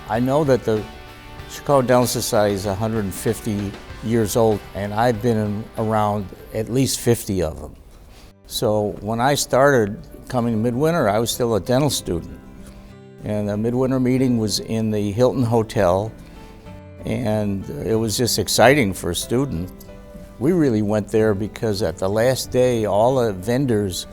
I know that the Chicago Dental Society is 150 years old, and I've been around at least 50 of them. So when I started coming to Midwinter, I was still a dental student. And the Midwinter meeting was in the Hilton Hotel, and it was just exciting for a student. We really went there because at the last day, all the vendors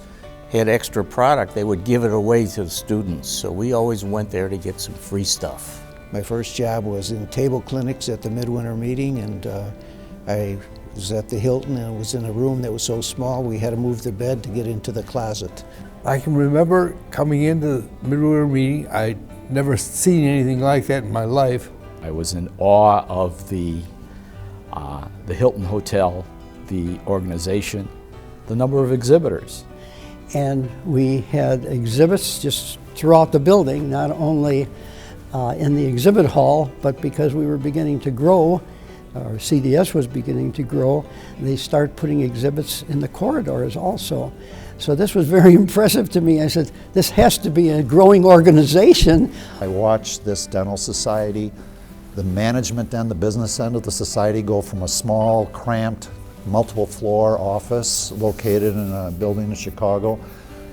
had extra product. They would give it away to the students. So we always went there to get some free stuff. My first job was in table clinics at the Midwinter meeting, and I was at the Hilton, and it was in a room that was so small we had to move the bed to get into the closet. I can remember coming into the Midwinter meeting. I'd never seen anything like that in my life. I was in awe of the Hilton Hotel, the organization, the number of exhibitors. And we had exhibits just throughout the building, not only in the exhibit hall, but because we were beginning to grow, or CDS was beginning to grow, they started putting exhibits in the corridors also. So this was very impressive to me. I said, this has to be a growing organization. I watched this dental society, the management end, the business end of the society go from a small, cramped, multiple floor office located in a building in Chicago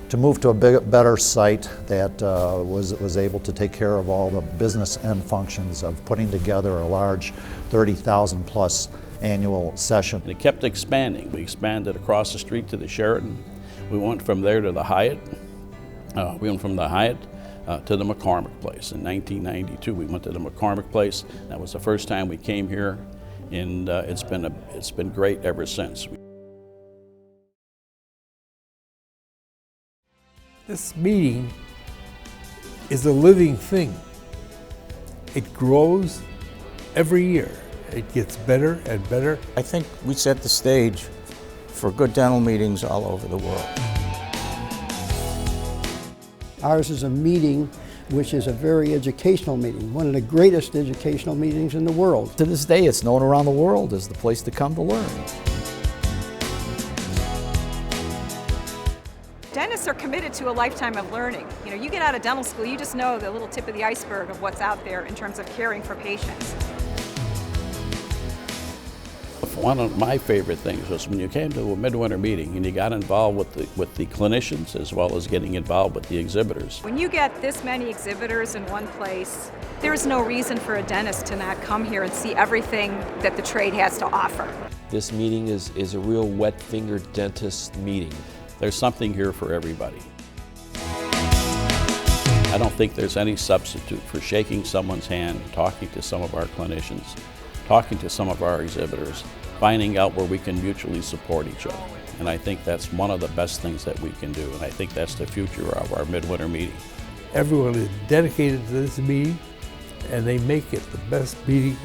to move to a better site that was able to take care of all the business end functions of putting together a large 30,000 plus annual session. And it kept expanding. We expanded across the street to the Sheraton. We went from there to the Hyatt. We went from the Hyatt to the McCormick Place. In 1992, we went to the McCormick Place. That was the first time we came here, and it's been great ever since. This meeting is a living thing. It grows every year. It gets better and better. I think we set the stage for good dental meetings all over the world. Ours is a meeting which is a very educational meeting, one of the greatest educational meetings in the world. To this day, it's known around the world as the place to come to learn. Dentists are committed to a lifetime of learning. You know, you get out of dental school, you just know the little tip of the iceberg of what's out there in terms of caring for patients. One of my favorite things was when you came to a Midwinter meeting and you got involved with the clinicians as well as getting involved with the exhibitors. When you get this many exhibitors in one place, there's no reason for a dentist to not come here and see everything that the trade has to offer. This meeting is a real wet-fingered dentist meeting. There's something here for everybody. I don't think there's any substitute for shaking someone's hand, talking to some of our clinicians, talking to some of our exhibitors, finding out where we can mutually support each other. And I think that's one of the best things that we can do, and I think that's the future of our Midwinter meeting. Everyone is dedicated to this meeting, and they make it the best meeting,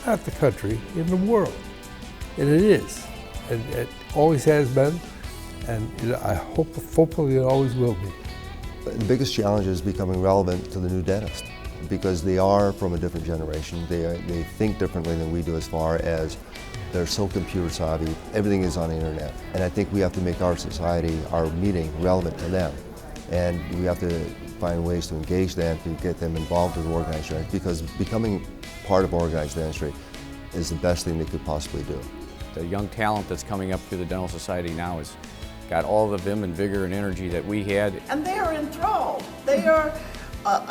not the country, in the world. And it is, and it always has been, and I hope, hopefully it always will be. The biggest challenge is becoming relevant to the new dentist, because they are from a different generation. They think differently than we do as far as they're so computer savvy. Everything is on the internet. And I think we have to make our society, our meeting, relevant to them. And we have to find ways to engage them, to get them involved with organized dentistry, because becoming part of organized dentistry is the best thing they could possibly do. The young talent that's coming up through the Dental Society now has got all the vim and vigor and energy that we had. And they are enthralled. They are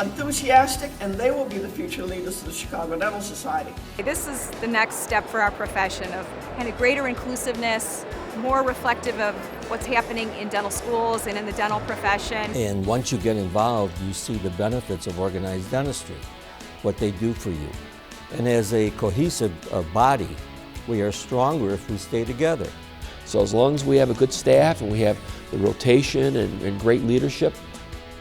enthusiastic, and they will be the future leaders of the Chicago Dental Society. This is the next step for our profession of kind of greater inclusiveness, more reflective of what's happening in dental schools and in the dental profession. And once you get involved, you see the benefits of organized dentistry, what they do for you. And as a cohesive body, we are stronger if we stay together. So as long as we have a good staff and we have the rotation and great leadership,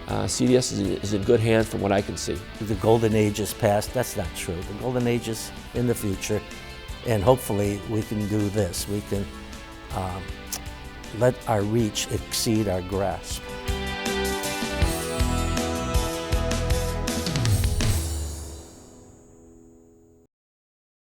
CDS is in good hands from what I can see. The golden age is past. That's not true. The golden age is in the future, and hopefully we can do this. We can let our reach exceed our grasp.